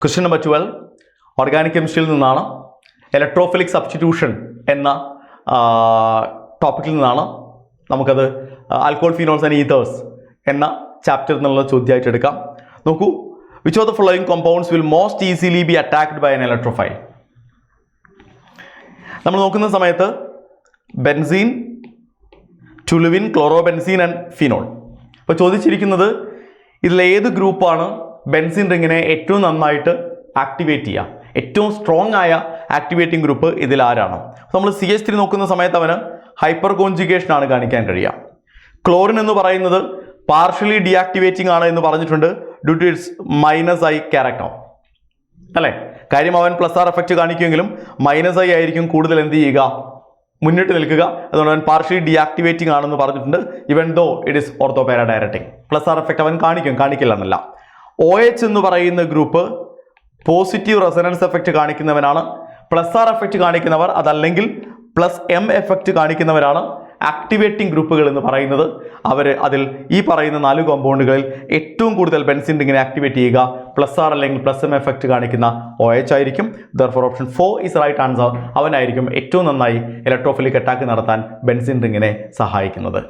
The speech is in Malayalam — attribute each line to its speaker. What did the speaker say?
Speaker 1: ക്വസ്റ്റ്യൻ നമ്പർ 12 ഓർഗാനിക് കെമിസ്ട്രിയിൽ നിന്നാണ്. ഇലക്ട്രോഫിലിക് സബ്സ്റ്റിറ്റ്യൂഷൻ എന്ന ടോപ്പിക്കിൽ നിന്നാണ്. നമുക്കത് ആൽക്കോഹോൾ ഫിനോൾസ് ആൻഡ് ഈതേഴ്സ് എന്ന ചാപ്റ്ററിൽ നിന്നുള്ള ചോദ്യമായിട്ട് എടുക്കാം. നോക്കൂ, which of the following compounds will most easily be attacked by an electrophile? നമ്മൾ നോക്കുന്ന സമയത്ത് benzene, toluene, chlorobenzene and phenol. അപ്പോൾ ചോദിച്ചിരിക്കുന്നത് ഇതിലേത് ഗ്രൂപ്പാണ് ബെൻസീൻ റിങ്ങിനെ ഏറ്റവും നന്നായിട്ട് ആക്ടിവേറ്റ് ചെയ്യുക, ഏറ്റവും സ്ട്രോങ് ആയ ആക്ടിവേറ്റിംഗ് ഗ്രൂപ്പ് ഇതിൽ ആരാണ്? നമ്മൾ CH3 നോക്കുന്ന സമയത്ത് അവന് ഹൈപ്പർ കോൺജുഗേഷൻ ആണ് കാണിക്കാൻ കഴിയുക. ക്ലോറിൻ എന്ന് പറയുന്നത് പാർഷ്യലി ഡീആക്ടിവേറ്റിംഗ് ആണ് എന്ന് പറഞ്ഞിട്ടുണ്ട് due to its -I character, അല്ലേ? കാര്യം അവൻ +R എഫക്റ്റ് കാണിക്കുമെങ്കിലും -I ആയിരിക്കും കൂടുതൽ എന്ത് ചെയ്യുക, മുന്നിട്ട് നിൽക്കുക. അതുകൊണ്ട് അവൻ പാർഷ്യലി ഡീആക്ടിവേറ്റിംഗ് ആണെന്ന് പറഞ്ഞിട്ടുണ്ട്. ഇവൻ though it is ortho para directing. +R effect അവൻ കാണിക്കില്ല എന്നല്ല. OH എന്ന് പറയുന്ന ഗ്രൂപ്പ് പോസിറ്റീവ് റെസൊണൻസ് എഫക്റ്റ് കാണിക്കുന്നവനാണ്. +R എഫക്റ്റ് കാണിക്കുന്നവർ, അതല്ലെങ്കിൽ +M എഫക്റ്റ് കാണിക്കുന്നവരാണ് ആക്ടിവേറ്റിംഗ് ഗ്രൂപ്പുകൾ എന്ന് പറയുന്നത്. അതിൽ ഈ പറയുന്ന 4 കോമ്പൗണ്ടുകളിൽ ഏറ്റവും കൂടുതൽ ബെൻസീൻ റിങ്ങിനെ ആക്ടിവേറ്റ് ചെയ്യുക +R അല്ലെങ്കിൽ +M എഫക്റ്റ് കാണിക്കുന്ന OH ആയിരിക്കും. Therefore option 4 is right answer. അവനായിരിക്കും ഏറ്റവും നന്നായി ഇലക്ട്രോഫിലിക് അറ്റാക്ക് നടത്താൻ ബെൻസീൻ റിങ്ങിനെ സഹായിക്കുന്നത്.